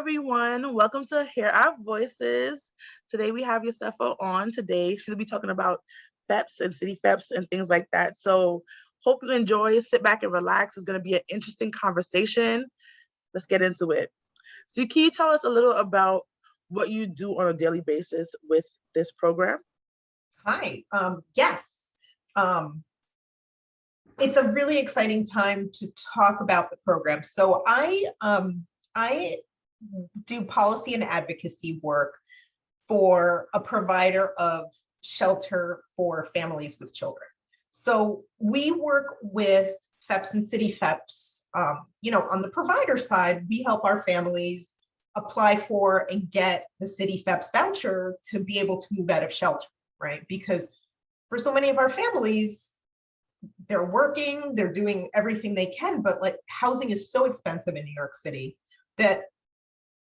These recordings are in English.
everyone. Welcome to Hear Our Voices. Today we have Josefa on. Today she's gonna be talking about FHEPS and city FHEPS and things like that. So hope you enjoy. Sit back and relax. It's gonna be an interesting conversation. Let's get into it. So can you tell us a little about what you do on a daily basis with this program? Hi. Yes. It's a really exciting time to talk about the program. So I do policy and advocacy work for a provider of shelter for families with children. So we work with FHEPS and CityFHEPS. On the provider side, we help our families apply for and get the CityFHEPS voucher to be able to move out of shelter, right? Because for so many of our families, they're working, they're doing everything they can, but like housing is so expensive in New York City that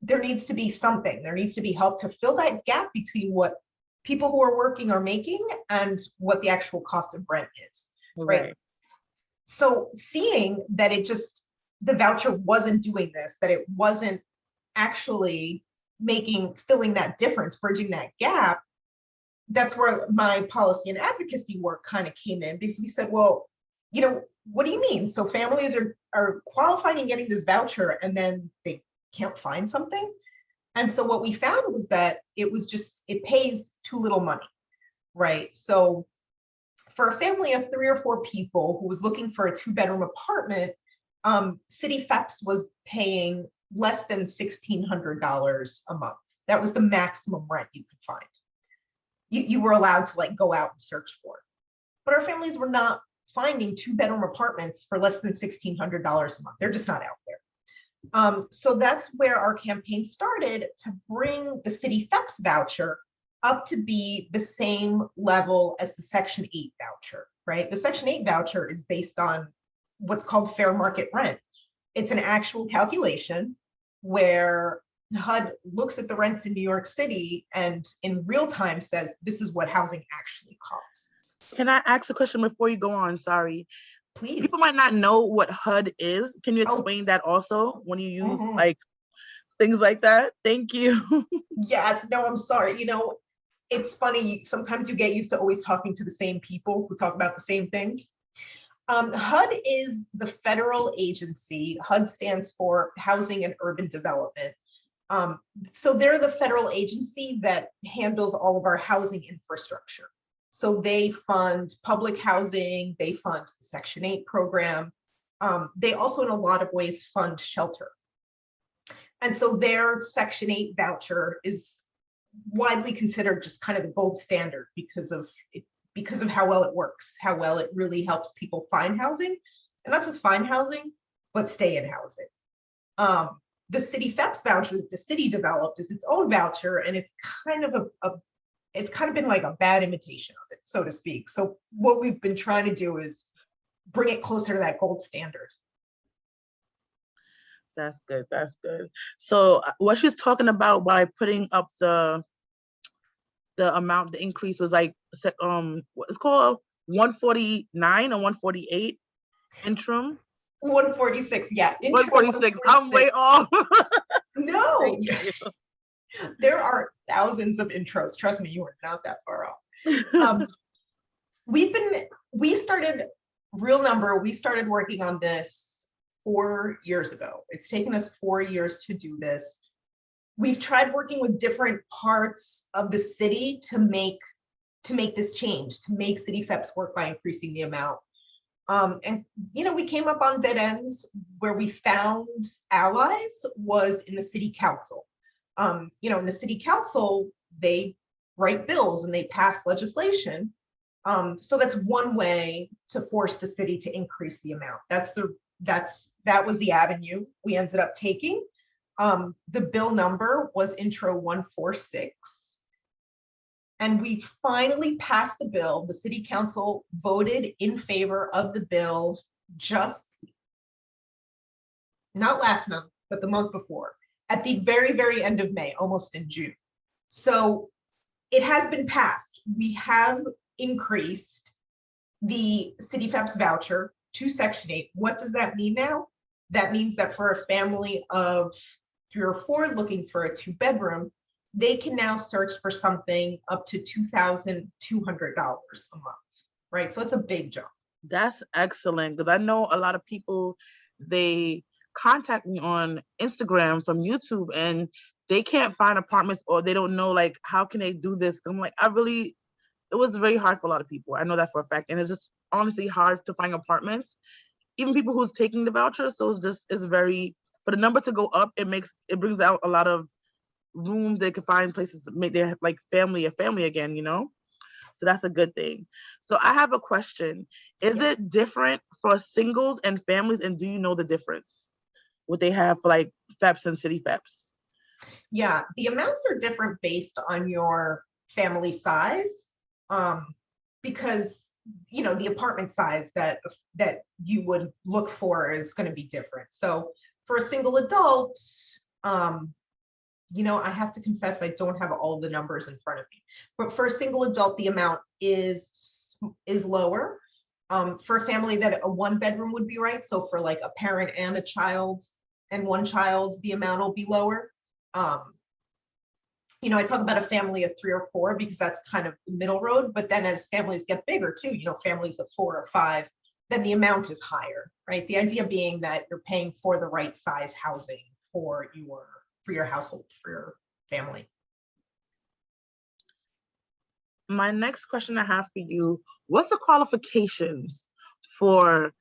there needs to be something. There needs to be help to fill that gap between what people who are working are making and what the actual cost of rent is, right? So seeing that the voucher wasn't doing this, that it wasn't actually filling that difference, bridging that gap, that's where my policy and advocacy work kind of came in, because we said, well, what do you mean? So families are qualifying and getting this voucher and then they can't find something. And so what we found was that it pays too little money, right? So for a family of 3 or 4 people who was looking for a 2-bedroom apartment, CityFHEPS was paying less than $1,600 a month. That was the maximum rent you could find. You were allowed to go out and search for it. But our families were not finding 2-bedroom apartments for less than $1,600 a month. They're just not out there. So that's where our campaign started, to bring the CityFHEPS voucher up to be the same level as the Section 8 voucher, right? The Section 8 voucher is based on what's called fair market rent. It's an actual calculation where HUD looks at the rents in New York City and in real time says, this is what housing actually costs. Can I ask a question before you go on? Sorry. Please. People might not know what HUD is. Can you explain that also when you use things like that? Thank you. Yes, no, I'm sorry. It's funny. Sometimes you get used to always talking to the same people who talk about the same things. HUD is the federal agency. HUD stands for Housing and Urban Development. So they're the federal agency that handles all of our housing infrastructure. So they fund public housing, they fund the Section 8 program. They also, in a lot of ways, fund shelter. And so their Section 8 voucher is widely considered just kind of the gold standard because of how well it works, how well it really helps people find housing, and not just find housing, but stay in housing. The CityFHEPS voucher that the city developed is its own voucher, and it's kind of been like a bad imitation of it, so to speak. So what we've been trying to do is bring it closer to that gold standard. That's good. That's good. So what she's talking about by putting up the amount, the increase was what it's called 149 or 148 interim. 146, yeah. 146. I'm way off. No, there are thousands of intros. Trust me, you are not that far off. We started working on this 4 years ago. It's taken us 4 years to do this. We've tried working with different parts of the city to make this change, to make CityFHEPS work by increasing the amount. We came up on dead ends. Where we found allies was in the city council. In the city council, they write bills and they pass legislation. So that's one way to force the city to increase the amount. That was the avenue we ended up taking. The bill number was Intro 146. And we finally passed the bill. The city council voted in favor of the bill just not last month, but the month before, at the very, very end of May, almost in June. So it has been passed. We have increased the CityFHEPS voucher to Section 8. What does that mean now? That means that for a family of 3 or 4 looking for a 2-bedroom, they can now search for something up to $2,200 a month, right? So it's a big jump. That's excellent, because I know a lot of people, they contact me on Instagram from YouTube and they can't find apartments, or they don't know like how can they do this. I'm like, it was very hard for a lot of people. I know that for a fact. And it's just honestly hard to find apartments, even people who's taking the voucher. So it's very, for the number to go up, it brings out a lot of room. They can find places to make their like family a family again, So that's a good thing. So I have a question. Is it different for singles and families? And do you know the difference? What they have for like FHEPS and CityFHEPS? Yeah, the amounts are different based on your family size, because the apartment size that you would look for is going to be different. So for a single adult, I have to confess I don't have all the numbers in front of me, but for a single adult, the amount is lower. For a family, that a 1-bedroom would be right. So for like a parent and a child and 1 child, the amount will be lower. I talk about a family of 3 or 4 because that's kind of the middle road. But then as families get bigger too, families of 4 or 5, then the amount is higher, right? The idea being that you're paying for the right size housing for your household, for your family. My next question I have for you, what's the qualifications for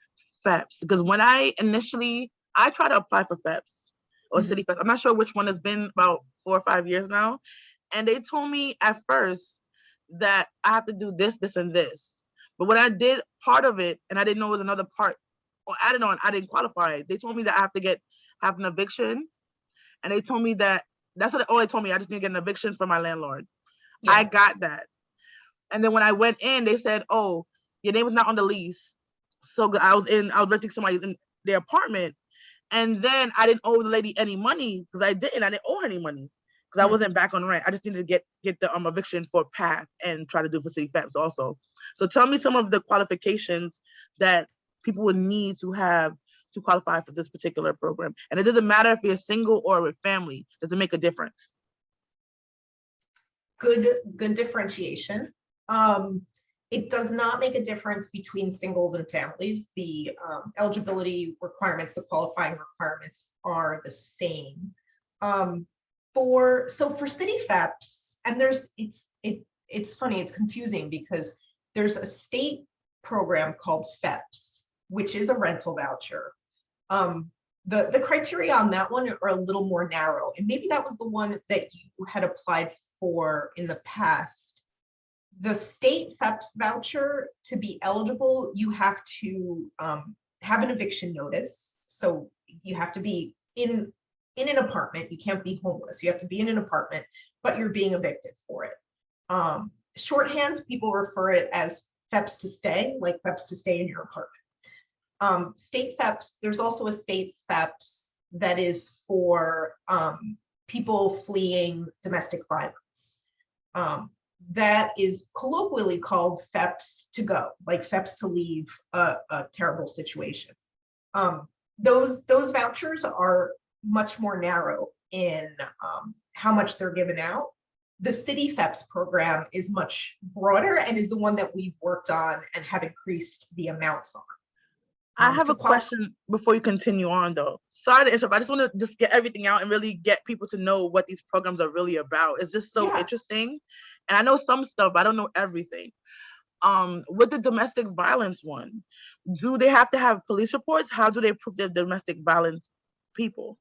FHEPS? Because when I tried to apply for FHEPS or CityFHEPS, I'm not sure which one, has been about 4 or 5 years now. And they told me at first that I have to do this, this, and this. But when I did part of it, and I didn't know it was another part, or added on, I didn't qualify. They told me that I have to have an eviction. And they told me that, that's what they told me. I just need to get an eviction from my landlord. Yeah. I got that. And then when I went in, they said, oh, your name was not on the lease. So I was renting somebody's in their apartment. And then I didn't owe the lady any money, because I didn't owe her any money, because I wasn't back on rent. I just needed to get the eviction for PATH and try to do for CityFHEPS also. So tell me some of the qualifications that people would need to have to qualify for this particular program. And it doesn't matter if you're single or with family. Does it make a difference? Good differentiation. It does not make a difference between singles and families. The eligibility requirements, the qualifying requirements are the same. For CityFHEPS, and it's funny, it's confusing because there's a state program called FHEPS, which is a rental voucher. The criteria on that one are a little more narrow, and maybe that was the one that you had applied for in the past. The state FHEPS voucher, to be eligible, you have to have an eviction notice. So you have to be in an apartment. You can't be homeless. You have to be in an apartment, but you're being evicted for it. Shorthand, people refer it as FHEPS to stay, like FHEPS to stay in your apartment. State FHEPS, there's also a state FHEPS that is for people fleeing domestic violence. That is colloquially called FHEPS to go, like FHEPS to leave a terrible situation. Those vouchers are much more narrow in how much they're given out. The CityFHEPS program is much broader and is the one that we've worked on and have increased the amounts on. I have a question before you continue on, though. Sorry to interrupt. I just want to just get everything out and really get people to know what these programs are really about. It's just so interesting. And I know some stuff, but I don't know everything. With the domestic violence one, do they have to have police reports? How do they prove they're domestic violence people?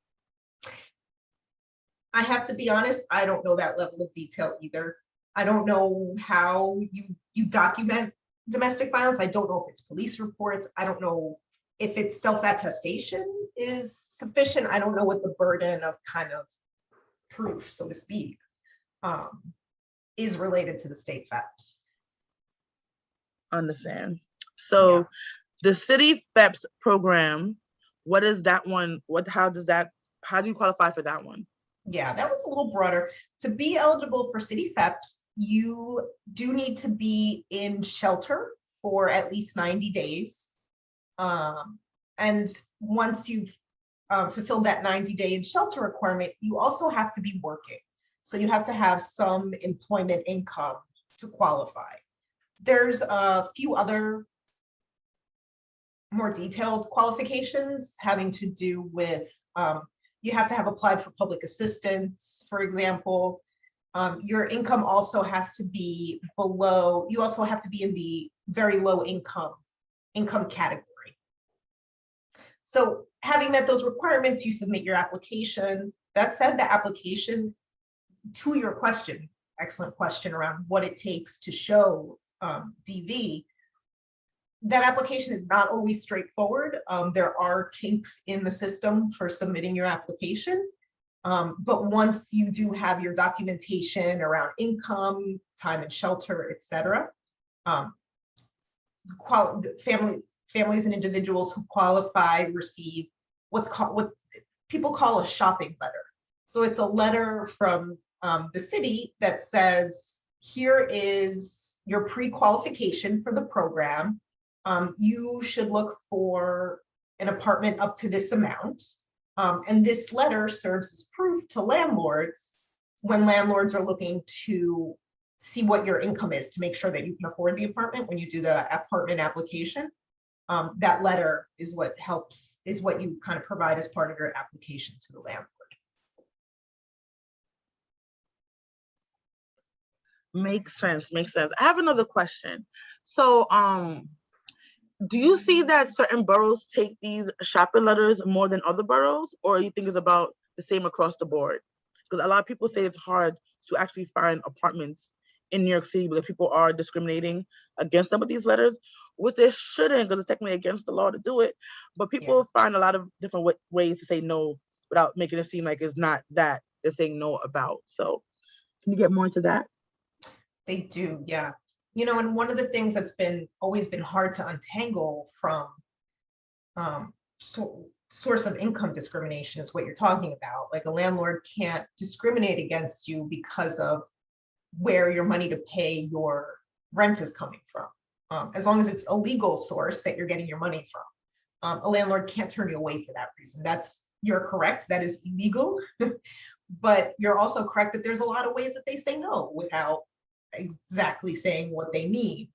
I have to be honest, I don't know that level of detail either. I don't know how you document domestic violence. I don't know if it's police reports. I don't know if it's self-attestation is sufficient. I don't know what the burden of kind of proof, so to speak, is related to the state FHEPS. Understand. So the CityFHEPS program, what is that one? How do you qualify for that one? Yeah, that one's a little broader. To be eligible for CityFHEPS, you do need to be in shelter for at least 90 days. And once you've fulfilled that 90-day in shelter requirement, you also have to be working. So you have to have some employment income to qualify. There's a few other more detailed qualifications having to do with, you have to have applied for public assistance, for example. Your income also has to be below, you also have to be in the very low income category. So having met those requirements, you submit your application. That said, the application, to your question, excellent question around what it takes to show DV, that application is not always straightforward. There are kinks in the system for submitting your application. But once you do have your documentation around income, time and shelter, et cetera, families and individuals who qualify receive what people call a shopping letter. So it's a letter from the city that says, here is your pre-qualification for the program. You should look for an apartment up to this amount. And this letter serves as proof to landlords when landlords are looking to see what your income is to make sure that you can afford the apartment when you do the apartment application. That letter is what helps, is what you kind of provide as part of your application to the landlord. Makes sense, makes sense. I have another question. So, do you see that certain boroughs take these shopping letters more than other boroughs, or you think it's about the same across the board? Because a lot of people say it's hard to actually find apartments in New York City because people are discriminating against some of these letters, which they shouldn't, because it's technically against the law to do it. But people find a lot of different ways to say no without making it seem like it's not that they're saying no about. So can you get more into that? They do, yeah. You know, and one of the things that's always been hard to untangle from source of income discrimination is what you're talking about. Like, a landlord can't discriminate against you because of where your money to pay your rent is coming from. As long as it's a legal source that you're getting your money from. A landlord can't turn you away for that reason. You're correct, that is illegal. But you're also correct that there's a lot of ways that they say no without exactly saying what they need.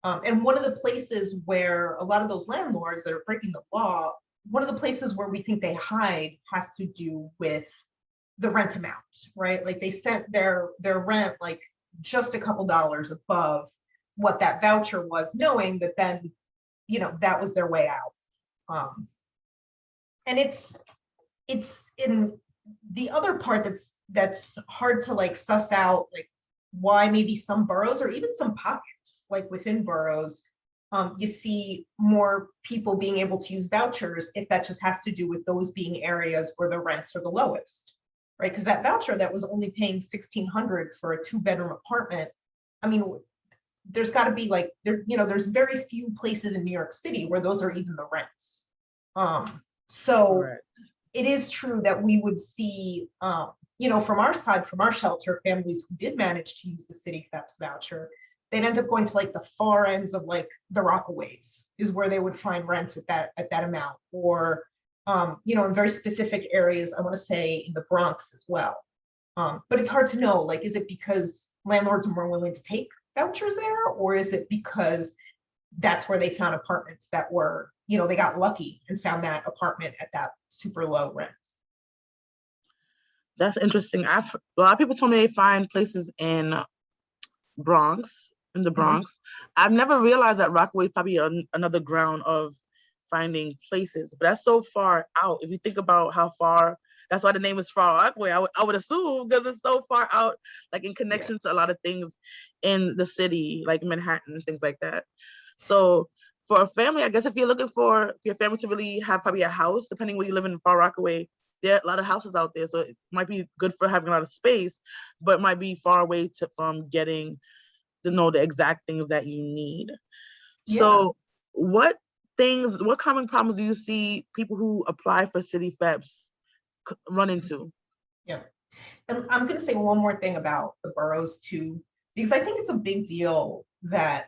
And one of the places where a lot of those landlords that are breaking the law, one of the places where we think they hide has to do with the rent amount, right? Like, they sent their rent like just a couple dollars above what that voucher was, knowing that then, you know, that was their way out. And it's in the other part that's hard to like suss out, like why maybe some boroughs or even some pockets like within boroughs, you see more people being able to use vouchers, if that just has to do with those being areas where the rents are the lowest, right? Because that voucher that was only paying $1,600 for a 2-bedroom apartment, I mean, there's got to be like, there's very few places in New York City where those are even the rents. So right. It is true that we would see, from our side, from our shelter, families who did manage to use the CityFHEPS voucher, they'd end up going to like the far ends of like the Rockaways is where they would find rents at that amount, or in very specific areas, I want to say in the Bronx as well. But it's hard to know, like, is it because landlords are more willing to take vouchers there, or is it because that's where they found apartments that were, they got lucky and found that apartment at that super low rent? That's interesting. A lot of people told me they find places in the Bronx. Mm-hmm. I've never realized that Rockaway is probably another ground of finding places, but that's so far out. If you think about how far, that's why the name is Far Rockaway. I would assume, because it's so far out, like in connection to a lot of things in the city, like Manhattan and things like that. So for a family, I guess if you're looking for your family to really have probably a house, depending where you live in Far Rockaway, there are a lot of houses out there. So it might be good for having a lot of space, but it might be far away from getting to know the exact things that you need. Yeah. So what common problems do you see people who apply for CityFHEPS run into? Yeah. And I'm going to say one more thing about the boroughs too, because I think it's a big deal that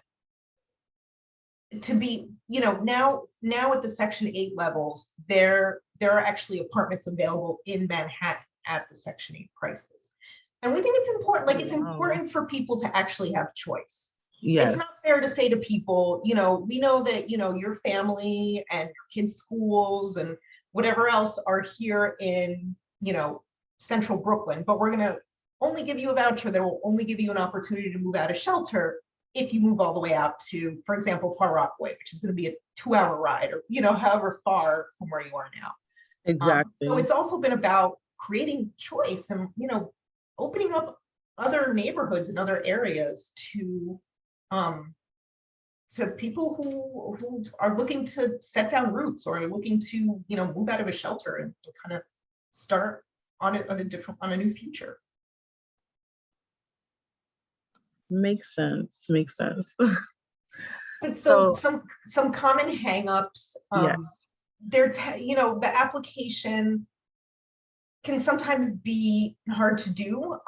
to be, now at the Section 8 levels, there there are actually apartments available in Manhattan at the Section 8 prices. And we think it's important, like it's important for people to actually have choice. Yes. It's not fair to say to people, you know, we know that, you know, your family and your kids' schools and whatever else are here in, you know, central Brooklyn, but we're going to only give you a voucher that will only give you an opportunity to move out of shelter if you move all the way out to, for example, Far Rockaway, which is going to be a 2-hour ride, or, you know, however far from where you are now. Exactly. So it's also been about creating choice and, you know, opening up other neighborhoods and other areas to people who are looking to set down roots or are looking to, you know, move out of a shelter and kind of start on a new future. Makes sense. Makes sense. But so some common hangups. Yes. You know, the application can sometimes be hard to do.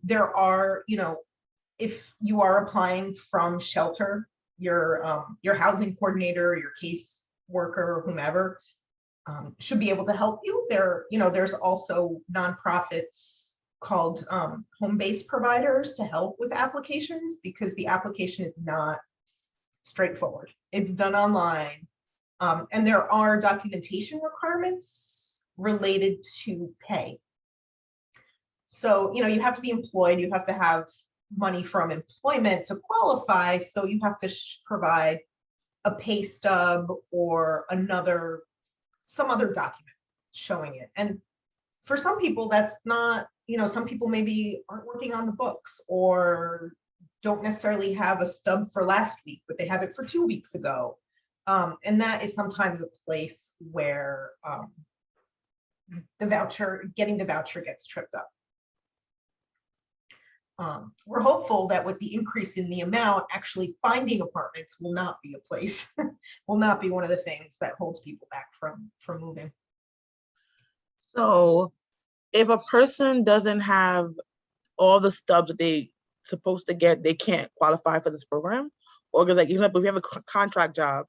There are, you know, if you are applying from shelter, your housing coordinator, your case worker, or whomever should be able to help you. There, you know, there's also nonprofits called home-based providers to help with applications, because the application is not straightforward. It's done online, and there are documentation requirements related to pay. So, you know, you have to be employed, you have to have money from employment to qualify. So you have to provide a pay stub or some other document showing it. And for some people, that's not, you know, some people maybe aren't working on the books or don't necessarily have a stub for last week, but they have it for 2 weeks ago. And that is sometimes a place where getting the voucher gets tripped up. We're hopeful that with the increase in the amount, actually finding apartments will not be a place, will not be one of the things that holds people back from moving. So if a person doesn't have all the stubs that they supposed to get, they can't qualify for this program? Or because, like, example, if you have a contract job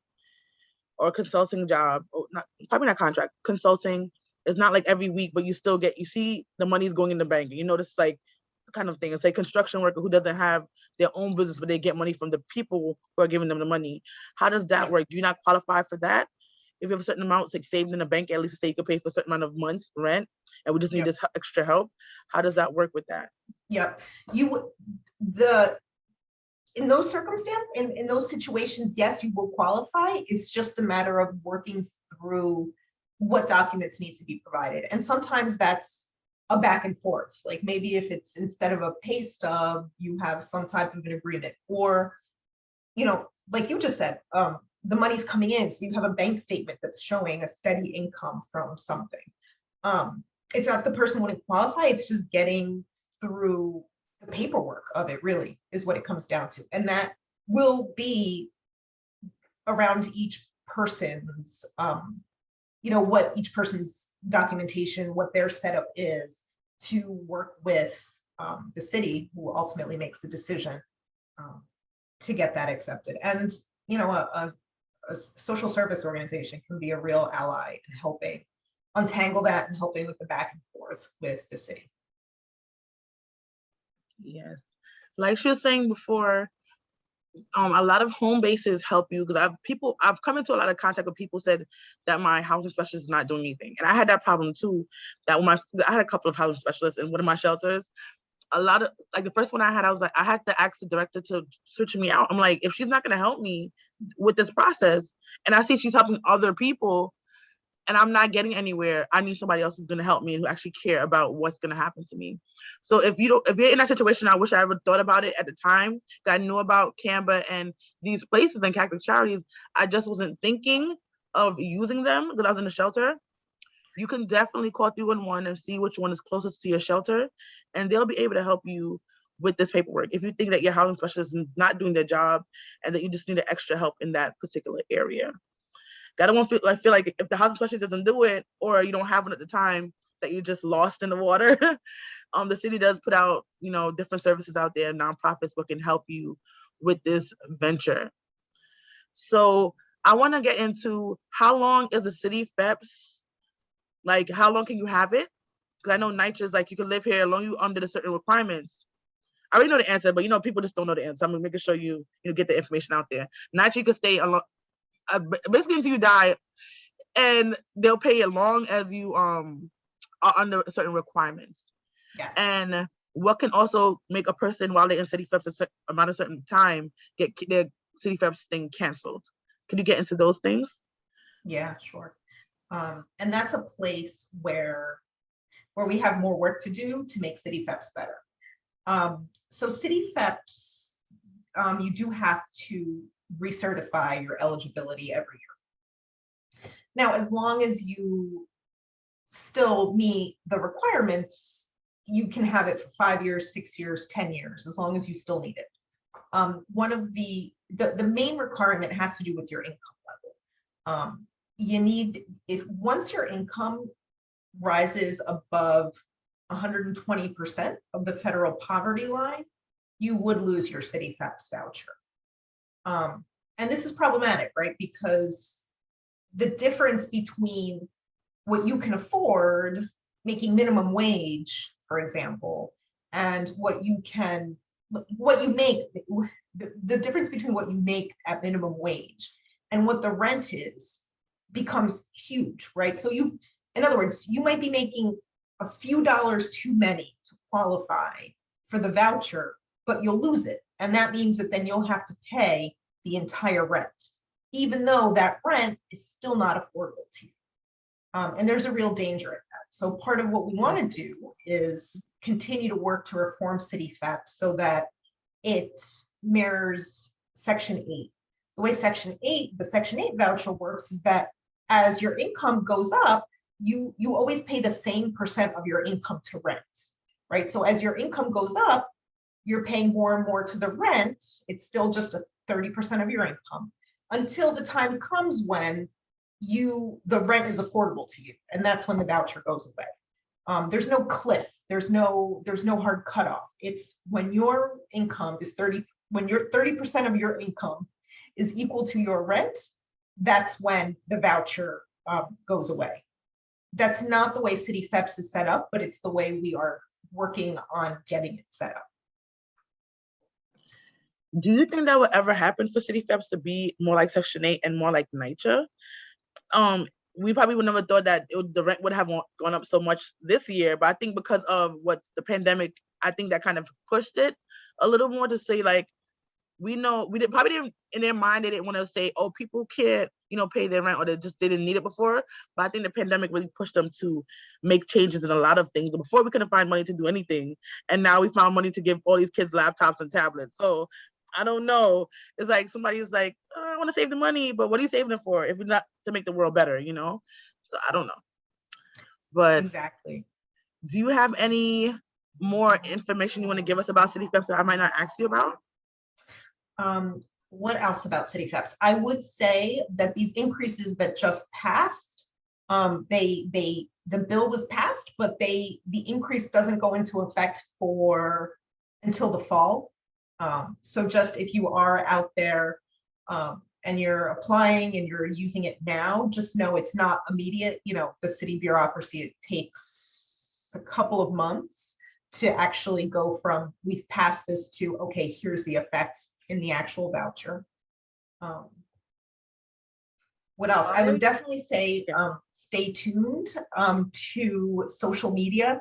or a consulting job, or probably not contract, consulting, it's not like every week, but you still get, you see the money's going in the bank. You notice, like, kind of thing. It's like construction worker who doesn't have their own business, but they get money from the people who are giving them the money. How does that work? Do you not qualify for that? If you have a certain amount, it's like saved in the bank, at least say you could pay for a certain amount of months rent, and we just need this extra help. How does that work with that? Yep. In those circumstances, in those situations, yes, you will qualify. It's just a matter of working through what documents needs to be provided. And sometimes that's a back and forth. Like maybe if it's instead of a pay stub, you have some type of an agreement, or, you know, like you just said, the money's coming in, so you have a bank statement that's showing a steady income from something. It's not the person wouldn't qualify, it's just getting through the paperwork of it, really, is what it comes down to. And that will be around each person's, you know, what each person's documentation, what their setup is to work with the city, who ultimately makes the decision to get that accepted. And, you know, a social service organization can be a real ally in helping untangle that and helping with the back and forth with the city. Yes, like she was saying before, a lot of home bases help you, because I've come into a lot of contact with people said that my housing specialist is not doing anything, and I had that problem too. That when I had a couple of housing specialists in one of my shelters. A lot of, like, the first one I had, I was like, I had to ask the director to switch me out. I'm like, if she's not going to help me with this process, and I see she's helping other people, and I'm not getting anywhere, I need somebody else who's going to help me and who actually care about what's going to happen to me. So if you're in that situation, I wish I ever thought about it at the time. I knew about Canva and these places and Catholic Charities. I just wasn't thinking of using them because I was in the shelter. You can definitely call 311 and see which one is closest to your shelter, and they'll be able to help you with this paperwork. If you think that your housing specialist is not doing their job and that you just need extra help in that particular area. I don't want to feel like if the housing specialist doesn't do it, or you don't have one at the time, that you're just lost in the water. The city does put out, you know, different services out there, nonprofits, but can help you with this venture. So I want to get into, how long is the CityFHEPS Like, how long can you have it? Because I know NYCHA is like, you can live here as long as you under the certain requirements. I already know the answer, but people just don't know the answer. I'm making sure you get the information out there. NYCHA, you can stay basically until you die, and they'll pay as long as you are under certain requirements. Yes. And what can also make a person, while they're in CityFHEPS a certain time, get their CityFHEPS thing canceled? Can you get into those things? Yeah, sure. And that's a place where we have more work to do to make CityFHEPS better. So CityFHEPS, you do have to recertify your eligibility every year. Now, as long as you still meet the requirements, you can have it for 5 years, 6 years, 10 years, as long as you still need it. One of the main requirement has to do with your income level. You need, once your income rises above 120% of the federal poverty line, you would lose your CityFHEPS voucher. And this is problematic, right? Because the difference between what you can afford, making minimum wage, for example, and what you make, the difference between what you make at minimum wage and what the rent is becomes huge, right? So in other words, you might be making a few dollars too many to qualify for the voucher, but you'll lose it. And that means that then you'll have to pay the entire rent, even though that rent is still not affordable to you. And there's a real danger in that. So part of what we want to do is continue to work to reform CityFHEPS so that it mirrors Section 8. The way the Section 8 voucher works is that as your income goes up, you always pay the same % of your income to rent, right? So as your income goes up, you're paying more and more to the rent. It's still just 30% of your income until the time comes when the rent is affordable to you, and that's when the voucher goes away. There's no cliff. There's no hard cutoff. It's when your income is 30% of your income is equal to your rent, that's when the voucher goes away. That's not the way CityFHEPS is set up, but it's the way we are working on getting it set up. Do you think that would ever happen for CityFHEPS to be more like Section 8 and more like NYCHA? We probably would never thought that the rent would have gone up so much this year, but I think because of what's the pandemic, I think that kind of pushed it a little more to say, like, probably didn't, in their mind, they didn't want to say, oh, people can't, pay their rent, or they didn't need it before. But I think the pandemic really pushed them to make changes in a lot of things. Before, we couldn't find money to do anything, and now we found money to give all these kids laptops and tablets. So I don't know. It's like somebody's like, oh, I want to save the money, but what are you saving it for if it's not to make the world better, So I don't know. But exactly. Do you have any more information you want to give us about CityFHEPS that I might not ask you about? What else about CityFHEPS? I would say that these increases that just passed, the bill was passed, but the increase doesn't go into effect until the fall. So just if you are out there and you're applying and you're using it now, just know it's not immediate. The city bureaucracy, it takes a couple of months to actually go from we've passed this to, okay, here's the effects in the actual voucher. What else? I would definitely say stay tuned to social media,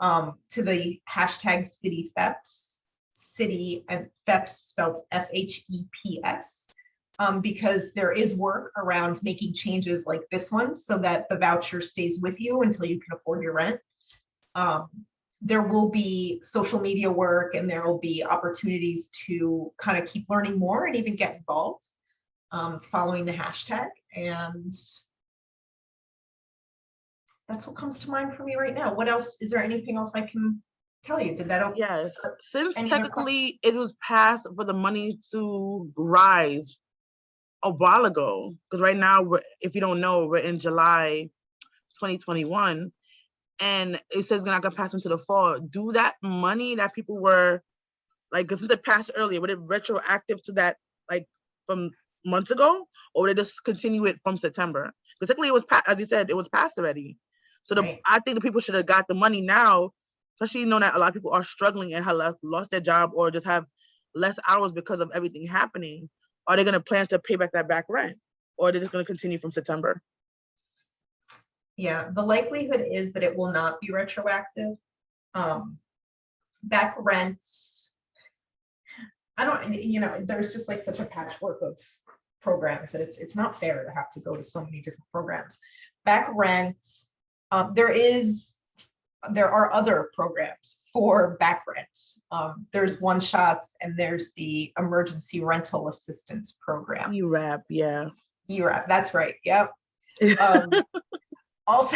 to the hashtag CityFHEPS, city and FHEPS spelled FHEPS, because there is work around making changes like this one so that the voucher stays with you until you can afford your rent. There will be social media work, and there will be opportunities to kind of keep learning more and even get involved following the hashtag. And that's what comes to mind for me right now. What else? Is there anything else I can tell you? Did that? Yes. Since technically it was passed for the money to rise a while ago, because right now, if you don't know, we're in July 2021. And it says it's not gonna pass into the fall. Do that money that people were like, because since it passed earlier, would it retroactive to that, like from months ago, or would it just continue it from September? Because technically it was passed, as you said, it was passed already. So Right. I think the people should have got the money now, especially knowing that a lot of people are struggling and have lost their job or just have less hours because of everything happening. Are they going to plan to pay back that back rent, or are they just going to continue from September? Yeah, the likelihood is that it will not be retroactive. Back rents, I don't, there's just like such a patchwork of programs that it's not fair to have to go to so many different programs. Back rents, there are other programs for back rent. There's one shots and there's the emergency rental assistance program. ERAP, yeah. ERAP, that's right. Yep. Also,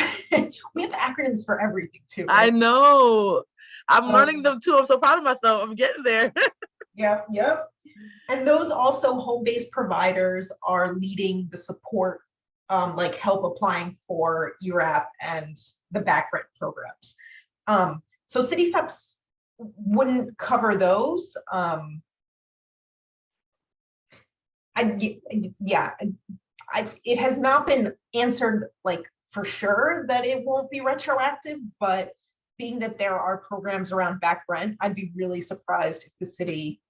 we have acronyms for everything too. Right? I know. I'm learning them too. I'm so proud of myself. I'm getting there. Yep. And those also home-based providers are leading the support, like help applying for ERAP and the back rent programs. So CityFHEPS wouldn't cover those. It has not been answered like for sure that it won't be retroactive, but being that there are programs around back rent, I'd be really surprised if the city,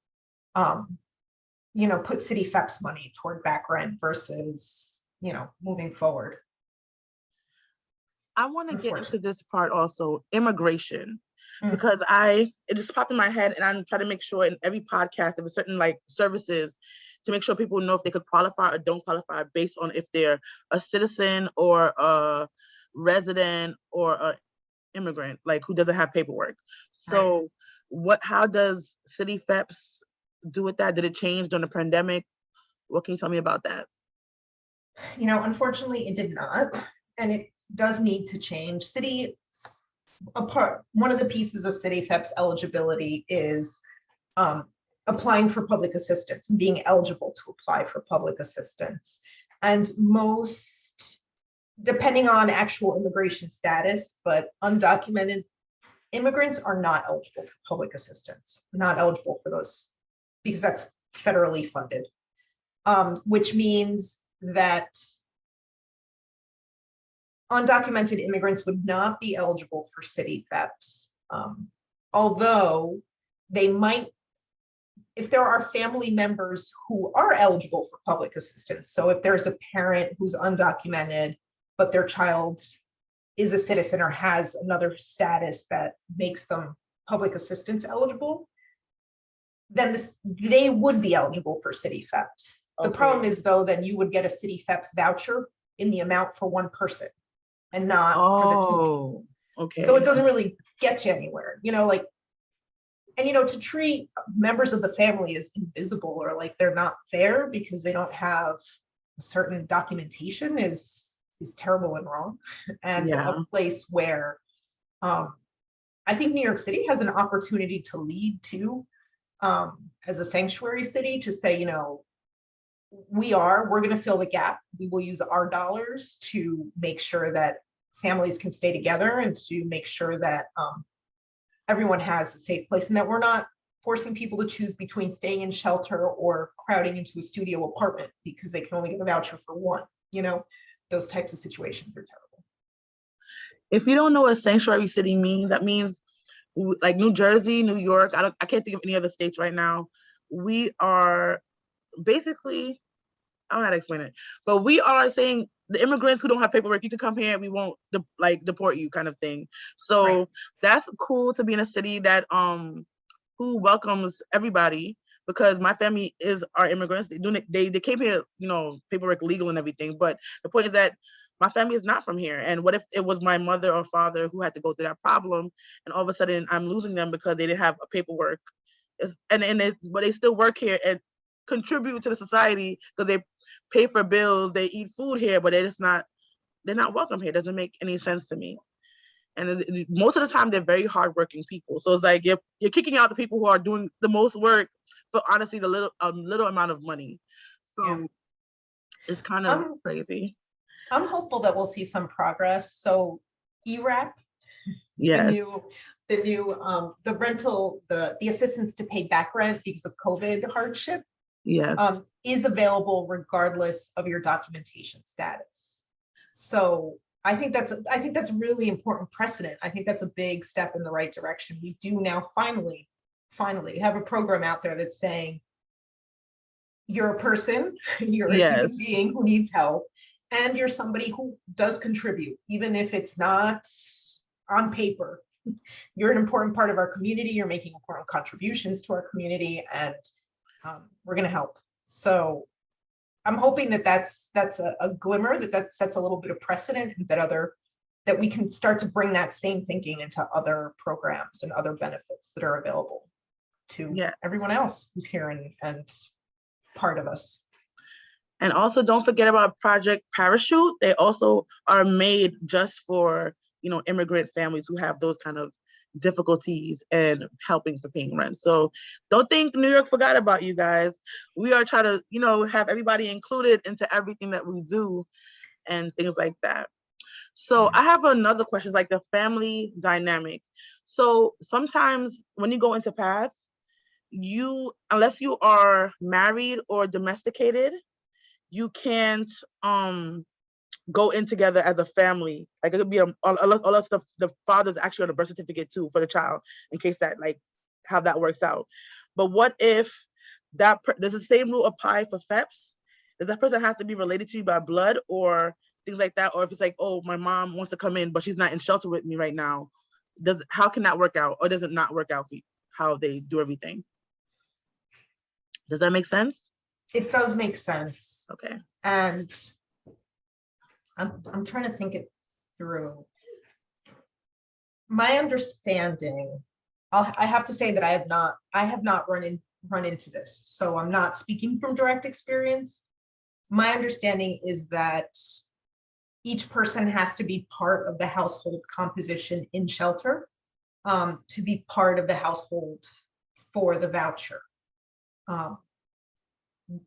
put CityFHEPS money toward back rent versus, moving forward. I want to get into this part also, immigration, because it just popped in my head, and I'm trying to make sure in every podcast there was certain like services to make sure people know if they could qualify or don't qualify based on if they're a citizen or a resident or a immigrant, like who doesn't have paperwork. So how does CityFHEPS do with that? Did it change during the pandemic? What can you tell me about that? Unfortunately it did not, and it does need to change. One of the pieces of CityFHEPS eligibility is applying for public assistance and being eligible to apply for public assistance. And most, depending on actual immigration status, but undocumented immigrants are not eligible for public assistance, not eligible for those because that's federally funded, which means that undocumented immigrants would not be eligible for CityFHEPS, although they might, if there are family members who are eligible for public assistance. So if there's a parent who's undocumented, but their child is a citizen or has another status that makes them public assistance eligible, then they would be eligible for CityFHEPS. The problem is though, then you would get a CityFHEPS voucher in the amount for one person and not for the two. Okay. So it doesn't really get you anywhere, to treat members of the family as invisible or like they're not there because they don't have a certain documentation is terrible and wrong. And a place where I think New York City has an opportunity to lead too, as a sanctuary city, to say, we're going to fill the gap. We will use our dollars to make sure that families can stay together and to make sure that everyone has a safe place and that we're not forcing people to choose between staying in shelter or crowding into a studio apartment because they can only get a voucher for one. Those types of situations are terrible. If you don't know what sanctuary city means, that means like New Jersey, New York, I can't think of any other states right now. We are basically, I don't know how to explain it, but we are saying the immigrants who don't have paperwork, you can come here and we won't deport you kind of thing. So that's cool to be in a city that who welcomes everybody, because my family are immigrants. They came here, paperwork legal and everything. But the point is that my family is not from here. And what if it was my mother or father who had to go through that problem, and all of a sudden I'm losing them because they didn't have a paperwork, but they still work here and contribute to the society because they pay for bills, they eat food here, but they're not welcome here. It doesn't make any sense to me. And most of the time they're very hardworking people. So it's like you're kicking out the people who are doing the most work for honestly the little amount of money. So it's kind of crazy. I'm hopeful that we'll see some progress. So ERAP, yes, the rental, the assistance to pay back rent because of COVID hardship, yes, is available regardless of your documentation status. So I think that's really important precedent. I think that's a big step in the right direction. We do now finally have a program out there that's saying you're a person, you're a human Yes. being who needs help, and you're somebody who does contribute, even if it's not on paper. You're an important part of our community. You're making important contributions to our community, and we're going to help. So I'm hoping that that's a glimmer, that sets a little bit of precedent, and that we can start to bring that same thinking into other programs and other benefits that are available to everyone else who's here and part of us. And also don't forget about Project Parachute. They also are made just for, immigrant families who have those kind of difficulties and helping for paying rent. So don't think New York forgot about you guys. We are trying to, have everybody included into everything that we do and things like that. So I have another question, like the family dynamic. So sometimes when you go into PATH, unless you are married or domesticated, you can't go in together as a family. Like it could be unless the father's actually on the birth certificate too for the child, in case that how that works out. But what if does the same rule apply for FHEPS? Does that person have to be related to you by blood or things like that? Or if it's like, oh, my mom wants to come in, but she's not in shelter with me right now, how can that work out? Or does it not work out for you, how they do everything? Does that make sense? It does make sense. Okay. And I'm trying to think it through. My understanding, I have to say that I have not run into this, so I'm not speaking from direct experience. My understanding is that each person has to be part of the household composition in shelter to be part of the household for the voucher.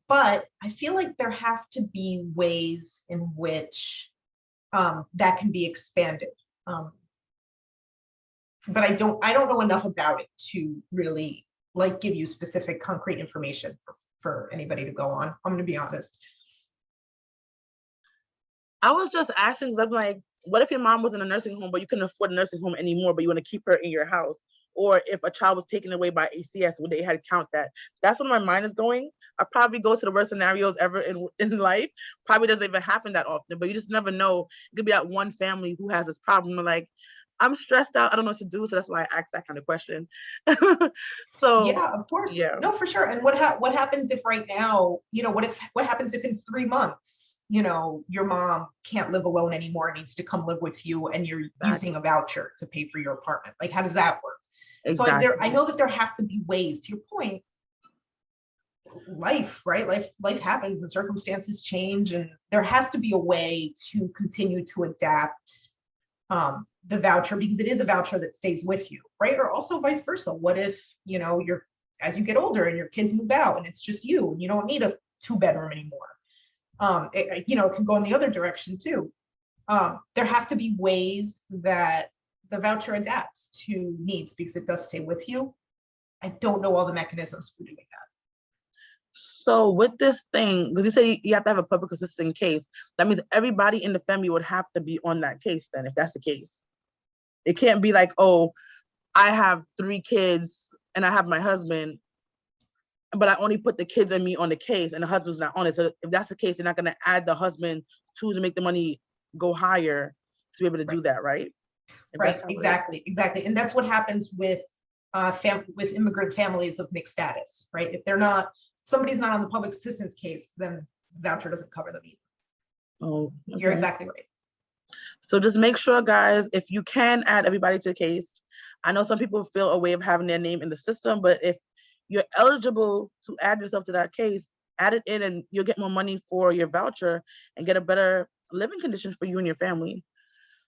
But I feel like there have to be ways in which that can be expanded. But I don't know enough about it to really give you specific concrete information for anybody to go on. I'm going to be honest. I was just asking, because I'm like, what if your mom was in a nursing home, but you couldn't afford a nursing home anymore, but you want to keep her in your house? Or if a child was taken away by ACS, would they had count that? That's where my mind is going. I probably go to the worst scenarios ever in life. Probably doesn't even happen that often, but you just never know. It could be that one family who has this problem. Like, I'm stressed out. I don't know what to do. So that's why I asked that kind of question. So yeah, of course. Yeah. No, for sure. And what happens if right now, what happens if in 3 months, your mom can't live alone anymore, needs to come live with you, and you're using a voucher to pay for your apartment? Like, how does that work? Exactly. So I know that there have to be ways, to your point, life, right? Life happens and circumstances change, and there has to be a way to continue to adapt the voucher, because it is a voucher that stays with you, right? Or also vice versa. What if, as you get older and your kids move out and it's just you, and you don't need a 2-bedroom anymore. It can go in the other direction too. There have to be ways that the voucher adapts to needs, because it does stay with you. I don't know all the mechanisms for doing that. So with this thing, because you say you have to have a public assistant case, that means everybody in the family would have to be on that case then, if that's the case. It can't be like, oh, I have 3 kids and I have my husband, but I only put the kids and me on the case and the husband's not on it. So if that's the case, they're not going to add the husband to make the money go higher to be able to do that, right? Right, exactly. And that's what happens with immigrant families of mixed status, right? If somebody's not on the public assistance case, then the voucher doesn't cover them either. Oh, okay. You're exactly right. So just make sure, guys, if you can add everybody to the case. I know some people feel a way of having their name in the system, but if you're eligible to add yourself to that case, add it in and you'll get more money for your voucher and get a better living condition for you and your family.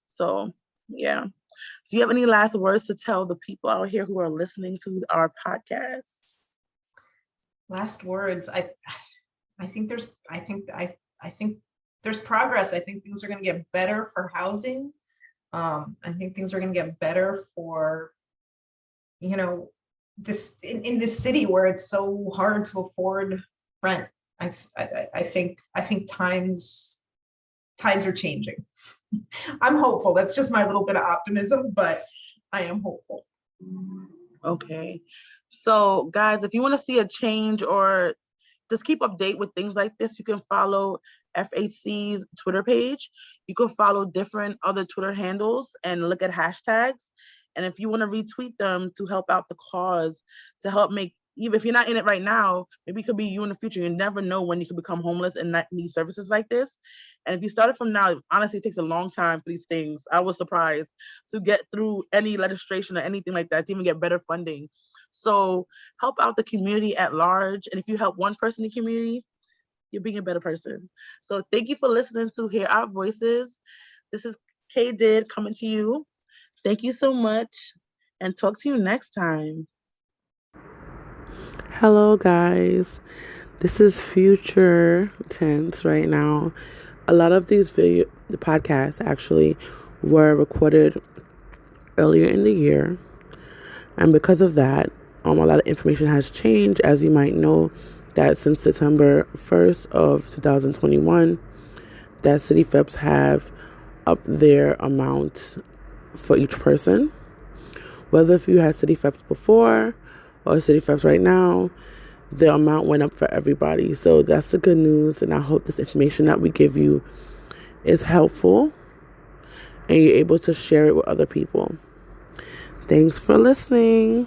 So, yeah. Do you have any last words to tell the people out here who are listening to our podcast? Last words. I think there's progress. I think things are going to get better for housing. I think things are going to get better for, this in this city where it's so hard to afford rent. I think times are changing. I'm hopeful. That's just my little bit of optimism, but I am hopeful. Okay. So guys, if you want to see a change or just keep update with things like this, you can follow FHC's Twitter page. You can follow different other Twitter handles and look at hashtags. And if you want to retweet them to help out the cause, to help make, even if you're not in it right now, maybe it could be you in the future. You never know when you could become homeless and not need services like this. And if you started from now, honestly, it takes a long time for these things. I was surprised to get through any legislation or anything like that, to even get better funding. So help out the community at large. And if you help one person in the community, you're being a better person. So thank you for listening to Hear Our Voices. This is K Did coming to you. Thank you so much and talk to you next time. Hello, guys. This is future tense right now. A lot of the podcasts actually were recorded earlier in the year. And because of that, a lot of information has changed. As you might know, that since September 1st of 2021, that CityFHEPS have upped their amount for each person. Whether if you had CityFHEPS before or CityFHEPS right now, the amount went up for everybody. So that's the good news, and I hope this information that we give you is helpful and you're able to share it with other people. Thanks for listening.